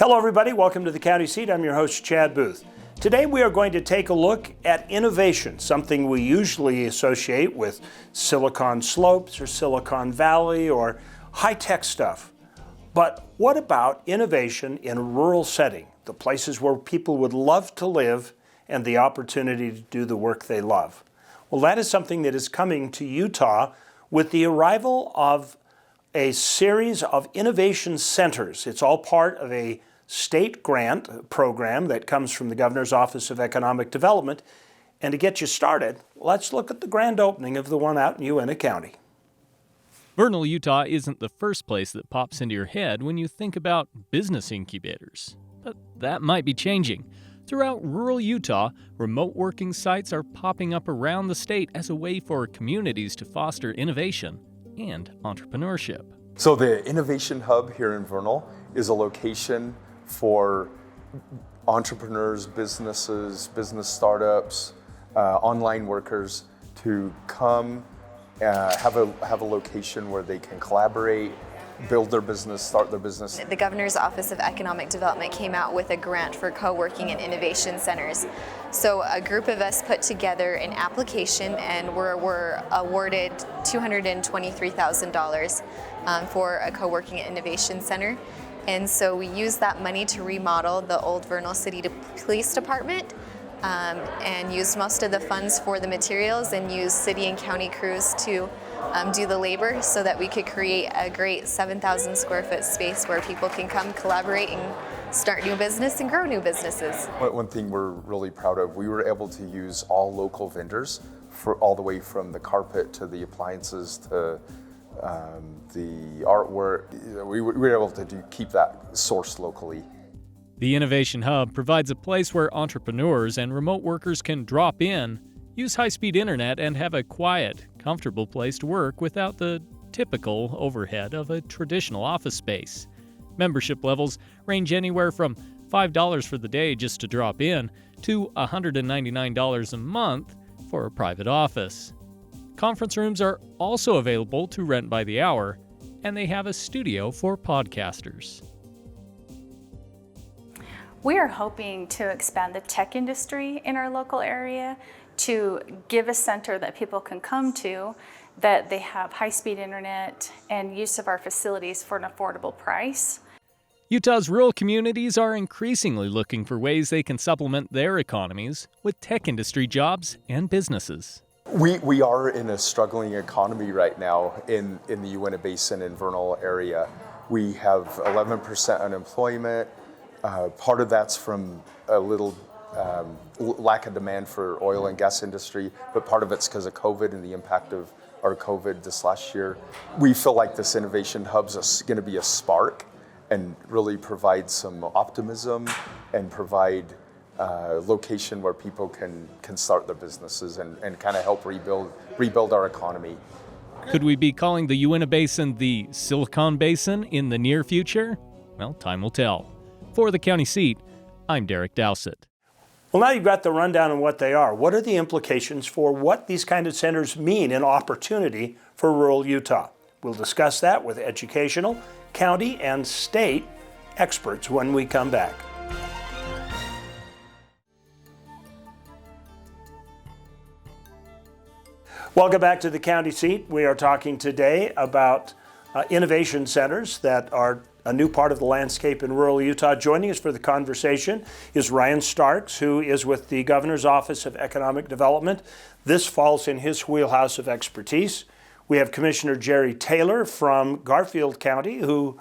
Hello everybody, welcome to the County Seat. I'm your host, Chad Booth. Today we are going to take a look at innovation, something we usually associate with Silicon Slopes or Silicon Valley or high-tech stuff. But what about innovation in a rural setting, the places where people would love to live and the opportunity to do the work they love? Well, that is something that is coming to Utah with the arrival of a series of innovation centers. It's all part of a state grant program that comes from the Governor's Office of Economic Development. And to get you started, let's look at the grand opening of the one out in Uintah County. Vernal, Utah isn't the first place that pops into your head when you think about business incubators. But that might be changing. Throughout rural Utah, remote working sites are popping up around the state as a way for communities to foster innovation and entrepreneurship. So the Innovation Hub here in Vernal is a location for entrepreneurs, businesses, business startups, online workers to come have a location where they can collaborate, build their business, start their business. The Governor's Office of Economic Development came out with a grant for co-working and innovation centers. So a group of us put together an application and were awarded $223,000 for a co-working and innovation center. And so we used that money to remodel the old Vernal City Police Department and used most of the funds for the materials and used city and county crews to do the labor so that we could create a great 7,000 square foot space where people can come collaborate and start new business and grow new businesses. One thing we're really proud of, we were able to use all local vendors for all the way from the carpet to the appliances to the artwork. We were able to keep that sourced locally. The Innovation Hub provides a place where entrepreneurs and remote workers can drop in, use high-speed internet, and have a quiet, comfortable place to work without the typical overhead of a traditional office space. Membership levels range anywhere from $5 for the day just to drop in to $199 a month for a private office. Conference rooms are also available to rent by the hour, and they have a studio for podcasters. We are hoping to expand the tech industry in our local area to give a center that people can come to, that they have high-speed internet and use of our facilities for an affordable price. Utah's rural communities are increasingly looking for ways they can supplement their economies with tech industry jobs and businesses. We are in a struggling economy right now in the Uintah Basin and Vernal area. We have 11% unemployment. Part of that's from a little lack of demand for oil and gas industry, but part of it's because of COVID and the impact of our COVID this last year. We feel like this Innovation Hub's going to be a spark and really provide some optimism and provide a location where people can start their businesses and kind of help rebuild our economy. Could we be calling the Uintah Basin the Silicon Basin in the near future? Well, time will tell. For the County Seat, I'm Derek Dowsett. Well, now you've got the rundown on what they are. What are the implications for what these kind of centers mean in opportunity for rural Utah? We'll discuss that with educational, county, and state experts when we come back. Welcome back to the County Seat. We are talking today about innovation centers that are a new part of the landscape in rural Utah. Joining us for the conversation is Ryan Starks, who is with the Governor's Office of Economic Development. This falls in his wheelhouse of expertise. We have Commissioner Jerry Taylor from Garfield County, who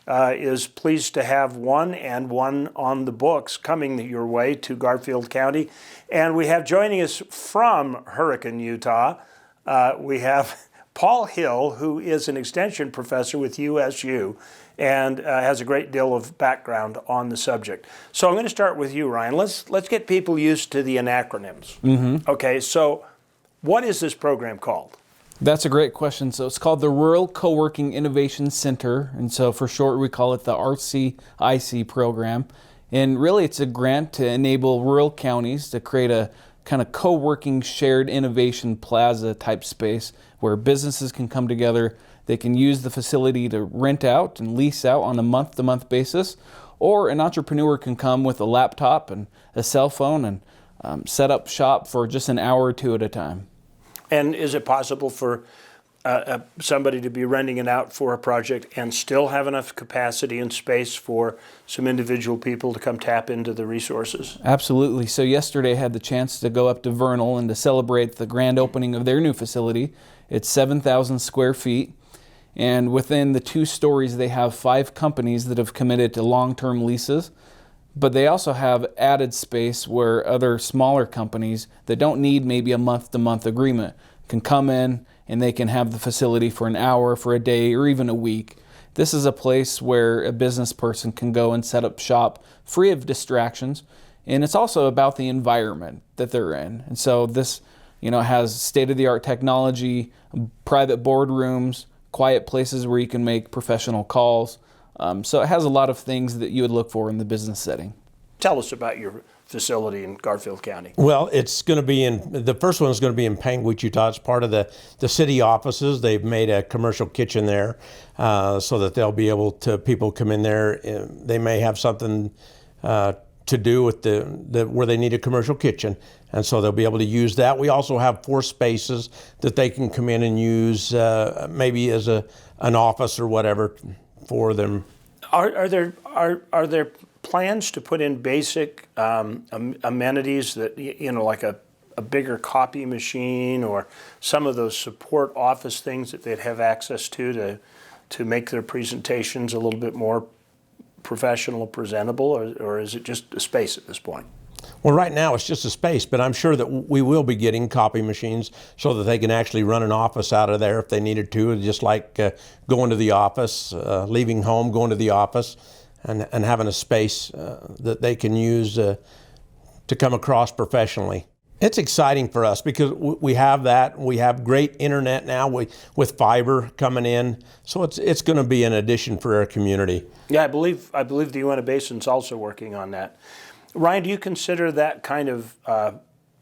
is pleased to have one on the books coming your way to Garfield County. And we have joining us from Hurricane, Utah, we have Paul Hill, who is an extension professor with USU and has a great deal of background on the subject. So I'm going to start with you, Ryan. Let's get people used to the acronyms. Mm-hmm. Okay, so what is this program called? That's a great question. So it's called the Rural Coworking Innovation Center, and so for short we call it the RCIC program. And really it's a grant to enable rural counties to create a kind of co-working shared innovation plaza type space where businesses can come together. They can use the facility to rent out and lease out on a month-to-month basis, or an entrepreneur can come with a laptop and a cell phone and set up shop for just an hour or two at a time. And is it possible for somebody to be renting it out for a project and still have enough capacity and space for some individual people to come tap into the resources? Absolutely. So yesterday I had the chance to go up to Vernal and to celebrate the grand opening of their new facility. It's 7,000 square feet. And within the 2 stories, they have 5 companies that have committed to long-term leases. But they also have added space where other smaller companies that don't need maybe a month-to-month agreement can come in and they can have the facility for an hour, for a day, or even a week. This is a place where a business person can go and set up shop free of distractions. And it's also about the environment that they're in. And so this, has state-of-the-art technology, private boardrooms, quiet places where you can make professional calls. So it has a lot of things that you would look for in the business setting. Tell us about your facility in Garfield County. Well, it's going to be the first one is going to be in Panguitch, Utah. It's part of the city offices. They've made a commercial kitchen there so that they'll be able to, people come in there. They may have something to do with where they need a commercial kitchen. And so they'll be able to use that. We also have 4 spaces that they can come in and use maybe as an office or whatever for them. Are there plans to put in basic amenities that, like a bigger copy machine or some of those support office things that they'd have access to make their presentations a little bit more professional, presentable, or is it just a space at this point? Well, right now it's just a space, but I'm sure that we will be getting copy machines so that they can actually run an office out of there if they needed to, just like going to the office, leaving home, going to the office, and having a space that they can use to come across professionally. It's exciting for us because we have that. We have great internet now with fiber coming in, so it's going to be an addition for our community. Yeah, I believe the Uinta Basin's also working on that. Ryan, do you consider that kind of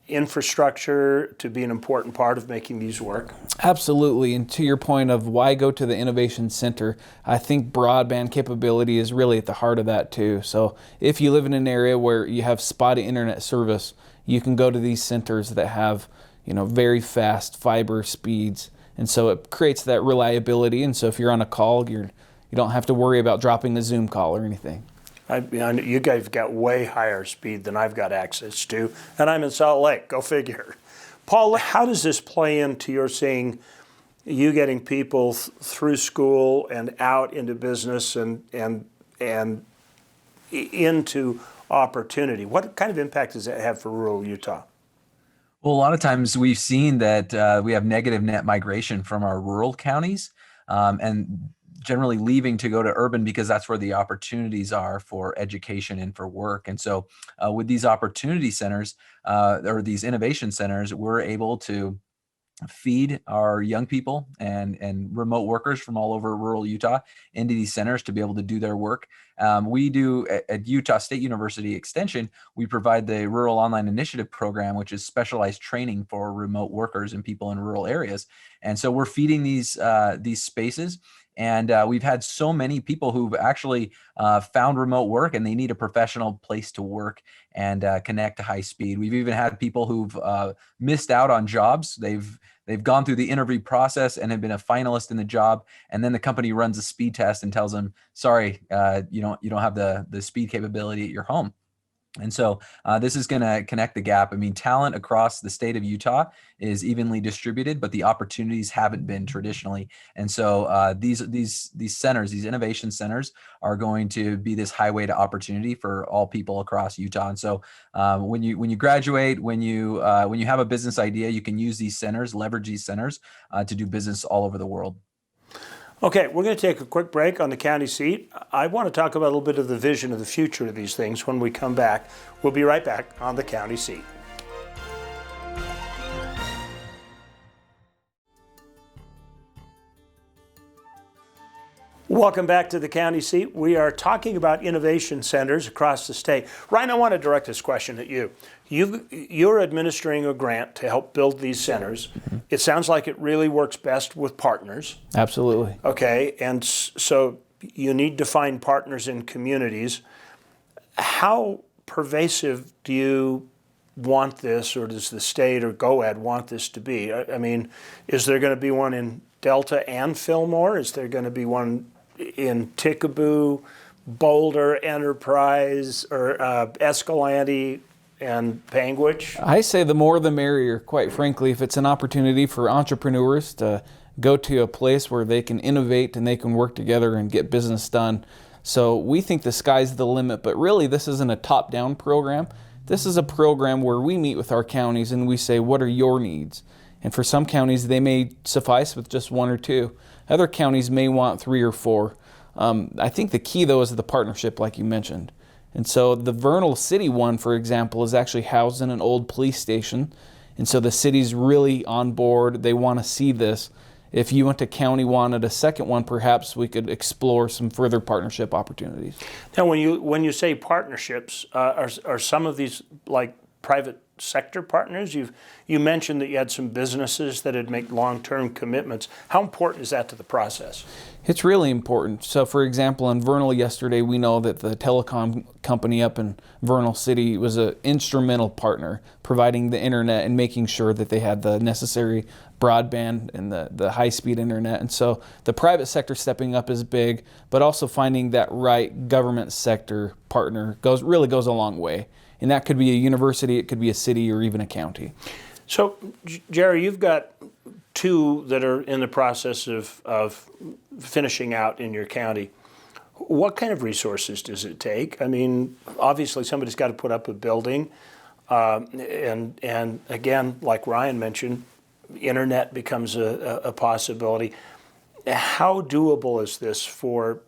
infrastructure to be an important part of making these work? Absolutely. And to your point of why go to the Innovation Center, I think broadband capability is really at the heart of that too. So if you live in an area where you have spotty internet service, you can go to these centers that have, very fast fiber speeds. And so it creates that reliability. And so if you're on a call, you don't have to worry about dropping the Zoom call or anything. You guys have got way higher speed than I've got access to, and I'm in Salt Lake. Go figure. Paul, how does this play into your seeing you getting people through school and out into business and into opportunity? What kind of impact does that have for rural Utah? Well, a lot of times we've seen that we have negative net migration from our rural counties, and generally leaving to go to urban because that's where the opportunities are for education and for work. And so with these opportunity centers or these innovation centers, we're able to feed our young people and remote workers from all over rural Utah into these centers to be able to do their work. We do at Utah State University Extension, we provide the Rural Online Initiative program, which is specialized training for remote workers and people in rural areas. And so we're feeding these spaces. And we've had so many people who've actually found remote work and they need a professional place to work and connect to high speed. We've even had people who've missed out on jobs. They've gone through the interview process and have been a finalist in the job. And then the company runs a speed test and tells them, sorry, you don't have the speed capability at your home. And so this is going to connect the gap. I mean, talent across the state of Utah is evenly distributed, but the opportunities haven't been traditionally. And so these centers, these innovation centers, are going to be this highway to opportunity for all people across Utah. And so when you graduate, when you have a business idea, you can use these centers, leverage these centers to do business all over the world. Okay, we're going to take a quick break on the county seat. I want to talk about a little bit of the vision of the future of these things when we come back. We'll be right back on the county seat. Welcome back to the county seat. We are talking about innovation centers across the state. Ryan, I want to direct this question at you. You're administering a grant to help build these centers. Mm-hmm. It sounds like it really works best with partners. Absolutely. Okay, and so you need to find partners in communities. How pervasive do you want this, or does the state or GOED want this to be? I mean, is there going to be one in Delta and Fillmore? Is there going to be one in Tickaboo, Boulder, Enterprise, or Escalante and Panguitch? I say the more the merrier, quite frankly. If it's an opportunity for entrepreneurs to go to a place where they can innovate and they can work together and get business done. So we think the sky's the limit, but really this isn't a top-down program. This is a program where we meet with our counties and we say, what are your needs? And for some counties, they may suffice with just one or two. Other counties may want 3 or 4. I think the key, though, is the partnership, like you mentioned. And so the Vernal City one, for example, is actually housed in an old police station. And so the city's really on board. They want to see this. If you went to county wanted a second one, perhaps we could explore some further partnership opportunities. Now, when you say partnerships, are some of these like private sector partners? You mentioned that you had some businesses that had made long-term commitments. How important is that to the process? It's really important. So, for example, in Vernal yesterday, we know that the telecom company up in Vernal City was an instrumental partner providing the internet and making sure that they had the necessary broadband and the high-speed internet. And so the private sector stepping up is big, but also finding that right government sector partner really goes a long way. And that could be a university, it could be a city, or even a county. So, Jerry, you've got 2 that are in the process of finishing out in your county. What kind of resources does it take? I mean, obviously somebody's got to put up a building, and again, like Ryan mentioned, internet becomes a possibility. How doable is this for,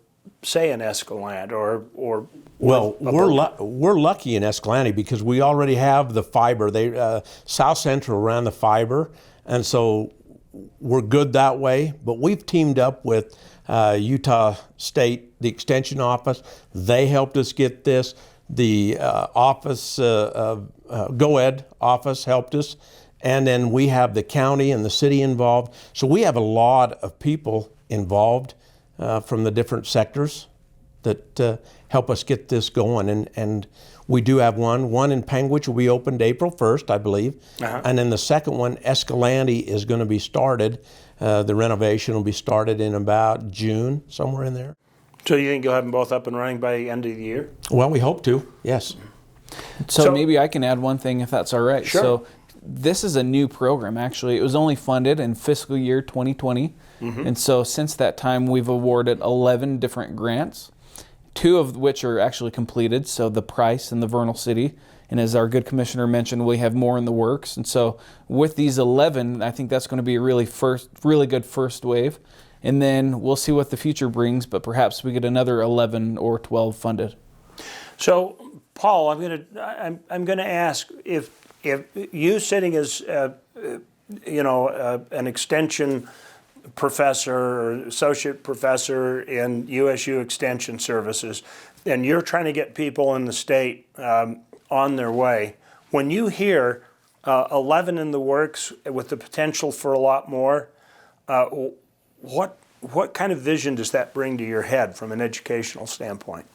say, an Escalante or well, we're lucky in Escalante because we already have the fiber. South Central ran the fiber, and so we're good that way. But we've teamed up with Utah State, the Extension Office. They helped us get this. The office, GOED office helped us. And then we have the county and the city involved. So we have a lot of people involved from the different sectors that help us get this going. And we do have one in Panguitch will be opened April 1st, I believe. Uh-huh. And then the second one, Escalante, is going to be started. The renovation will be started in about June, somewhere in there. So you think you'll have them both up and running by the end of the year? Well, we hope to, yes. So maybe I can add one thing if that's all right. Sure. So this is a new program, actually. It was only funded in fiscal year 2020. Mm-hmm. And so since that time, we've awarded 11 different grants, 2 of which are actually completed, so the Price and the Vernal City. And as our good commissioner mentioned, we have more in the works. And so with these 11, I think that's going to be a really good first wave. And then we'll see what the future brings, but perhaps we get another 11 or 12 funded. So, Paul, I'm going to ask if you sitting as an extension professor or associate professor in USU Extension Services, and you're trying to get people in the state on their way. When you hear 11 in the works with the potential for a lot more, what kind of vision does that bring to your head from an educational standpoint?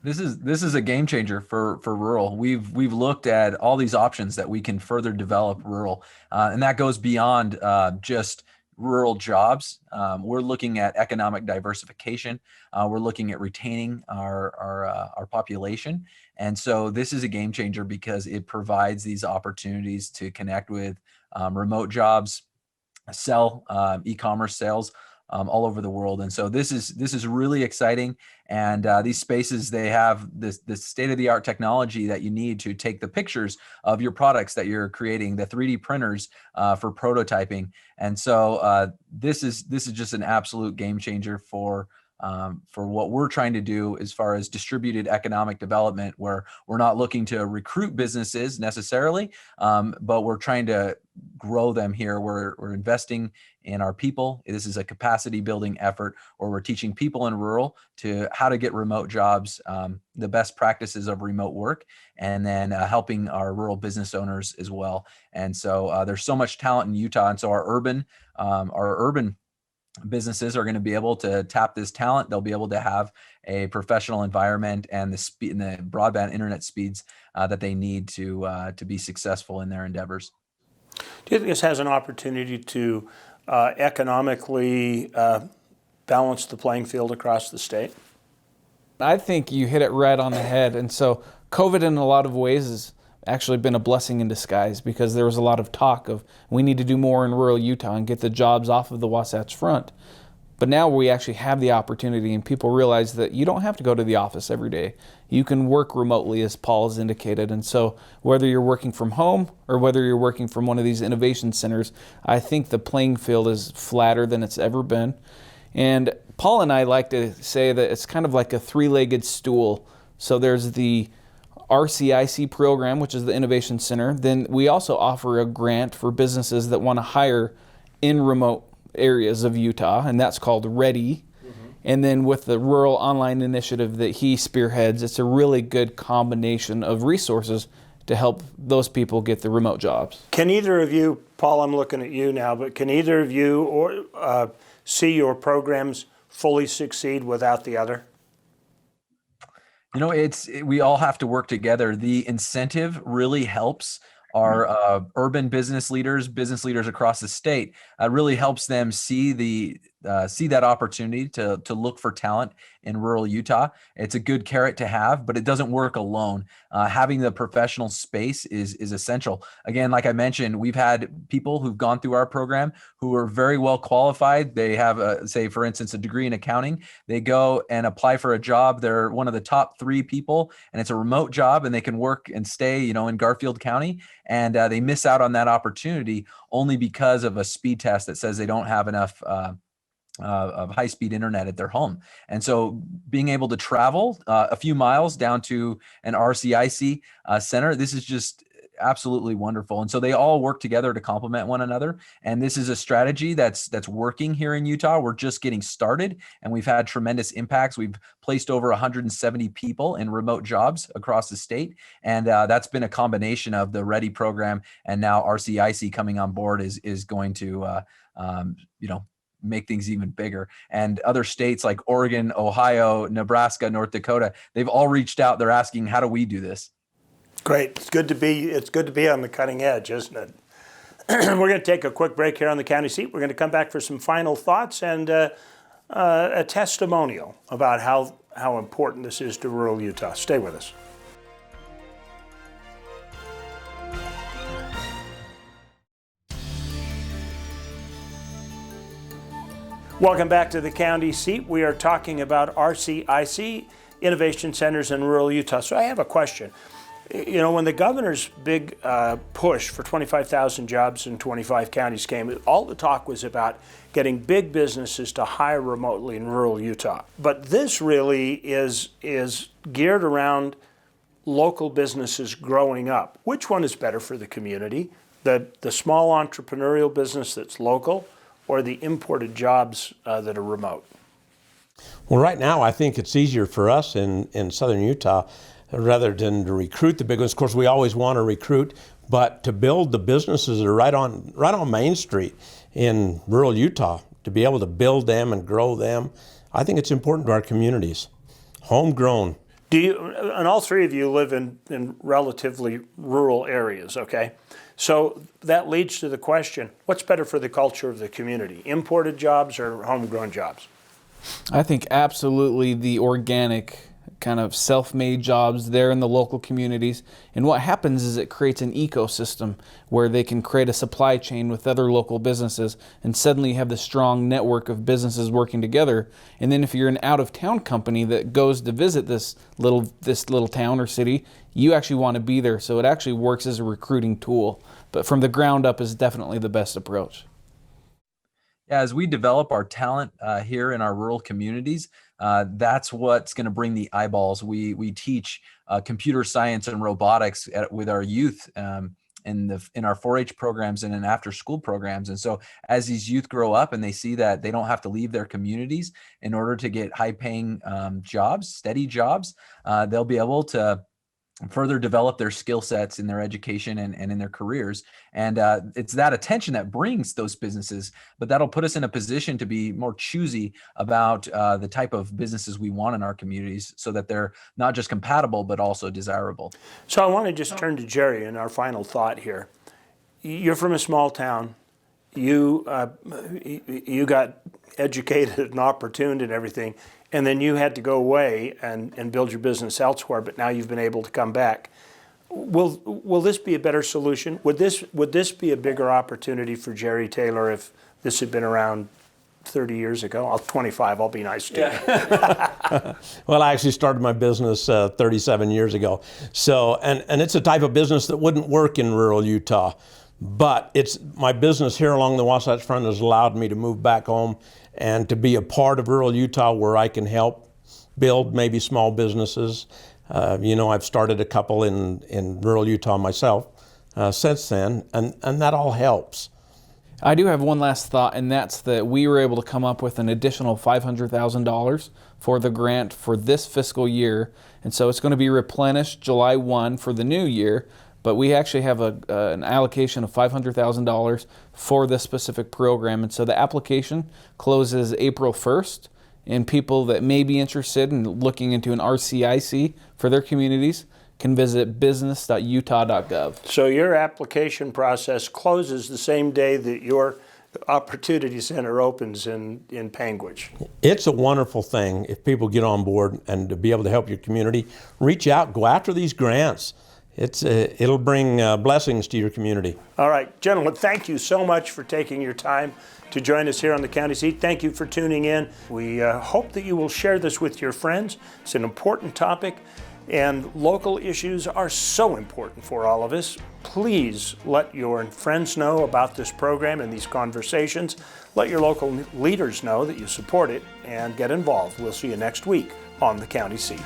This is a game changer for rural. We've looked at all these options that we can further develop rural, and that goes beyond just rural jobs. We're looking at economic diversification. We're looking at retaining our population, and so this is a game changer because it provides these opportunities to connect with remote jobs, sell e-commerce sales all over the world. And so this is really exciting. And these spaces, they have this state-of-the-art technology that you need to take the pictures of your products that you're creating, the 3D printers for prototyping. And so this is just an absolute game changer for what we're trying to do as far as distributed economic development, where we're not looking to recruit businesses necessarily, but we're trying to grow them here. We're investing in our people. This is a capacity building effort where we're teaching people in rural to how to get remote jobs, the best practices of remote work, and then helping our rural business owners as well. And so there's so much talent in Utah. And so our urban businesses are going to be able to tap this talent. They'll be able to have a professional environment and the speed and the broadband internet speeds that they need to be successful in their endeavors. Do you think this has an opportunity to economically balance the playing field across the state? I think you hit it right on the head. And so COVID in a lot of ways has actually been a blessing in disguise, because there was a lot of talk of we need to do more in rural Utah and get the jobs off of the Wasatch Front. But now we actually have the opportunity, and people realize that you don't have to go to the office every day. You can work remotely, as Paul has indicated. And so whether you're working from home or whether you're working from one of these innovation centers, I think the playing field is flatter than it's ever been. And Paul and I like to say that it's kind of like a three-legged stool. So there's the RCIC program, which is the Innovation Center. Then we also offer a grant for businesses that want to hire in remote areas of Utah, and that's called READY. And then with the Rural Online Initiative that he spearheads, it's a really good combination of resources to help those people get the remote jobs. Can either of you, Paul, I'm looking at you now, but can either of you or see your programs fully succeed without the other? You know, we all have to work together. The incentive really helps our urban business leaders across the state. Really helps them see that opportunity to look for talent in rural Utah. It's a good carrot to have, but it doesn't work alone. Having the professional space is essential. Again, like I mentioned, we've had people who've gone through our program who are very well qualified. They have, say, for instance, a degree in accounting. They go and apply for a job. They're one of the top 3 people, and it's a remote job, and they can work and stay, in Garfield County. And they miss out on that opportunity only because of a speed test that says they don't have enough of high-speed internet at their home. And so being able to travel a few miles down to an RCIC center, this is just absolutely wonderful. And so they all work together to complement one another. And this is a strategy that's working here in Utah. We're just getting started, and we've had tremendous impacts. We've placed over 170 people in remote jobs across the state. And that's been a combination of the READY program, and now RCIC coming on board is going to, make things even bigger. And other states like Oregon, Ohio, Nebraska, North Dakota, they've all reached out. They're asking, how do we do this? Great. It's good to be on the cutting edge, isn't it? We're going to take a quick break here on the county seat. We're going to come back for some final thoughts and a testimonial about how important this is to rural Utah. Stay with us. Welcome back to the county seat. We are talking about RCIC, Innovation Centers in rural Utah. So I have a question. When the governor's big push for 25,000 jobs in 25 counties came, all the talk was about getting big businesses to hire remotely in rural Utah. But this really is geared around local businesses growing up. Which one is better for the community? The small entrepreneurial business that's local, or the imported jobs that are remote? Well, right now, I think it's easier for us in southern Utah rather than to recruit the big ones. Of course, we always want to recruit, but to build the businesses that are right on Main Street in rural Utah, to be able to build them and grow them, I think it's important to our communities. Homegrown. And all 3 of you live in relatively rural areas, okay? So that leads to the question, what's better for the culture of the community, imported jobs or homegrown jobs? I think absolutely the organic kind of self-made jobs there in the local communities. And what happens is it creates an ecosystem where they can create a supply chain with other local businesses, and suddenly you have this strong network of businesses working together. And then if you're an out-of-town company that goes to visit this little town or city, you actually want to be there. So it actually works as a recruiting tool. But from the ground up is definitely the best approach. Yeah, as we develop our talent here in our rural communities, that's what's going to bring the eyeballs. We teach computer science and robotics with our youth in our 4-H programs and in after-school programs. And so as these youth grow up and they see that they don't have to leave their communities in order to get high-paying jobs, steady jobs, they'll be able to further develop their skill sets in their education and in their careers. And it's that attention that brings those businesses, but that'll put us in a position to be more choosy about the type of businesses we want in our communities so that they're not just compatible, but also desirable. So I want to just turn to Jerry in our final thought here. You're from a small town. You got educated and opportuned and everything, and then you had to go away and build your business elsewhere, but now you've been able to come back. Will this be a better solution? Would this be a bigger opportunity for Jerry Taylor if this had been around 30 years ago? I'll 25, I'll be nice to you. Well, I actually started my business 37 years ago. So, and it's a type of business that wouldn't work in rural Utah. But it's my business here along the Wasatch Front has allowed me to move back home and to be a part of rural Utah where I can help build maybe small businesses. I've started a couple in rural Utah myself since then, and that all helps. I do have one last thought, and that's that we were able to come up with an additional $500,000 for the grant for this fiscal year. And so it's going to be replenished July 1 for the new year. But we actually have an allocation of $500,000 for this specific program. And so the application closes April 1st. And people that may be interested in looking into an RCIC for their communities can visit business.utah.gov. So your application process closes the same day that your Opportunity Center opens in Panguitch. It's a wonderful thing if people get on board and to be able to help your community. Reach out, go after these grants. It'll bring blessings to your community. All right, gentlemen, thank you so much for taking your time to join us here on the County Seat. Thank you for tuning in. We hope that you will share this with your friends. It's an important topic, and local issues are so important for all of us. Please let your friends know about this program and these conversations. Let your local leaders know that you support it and get involved. We'll see you next week on the County Seat.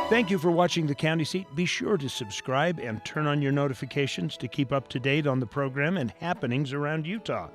Thank you for watching the County Seat. Be sure to subscribe and turn on your notifications to keep up to date on the program and happenings around Utah.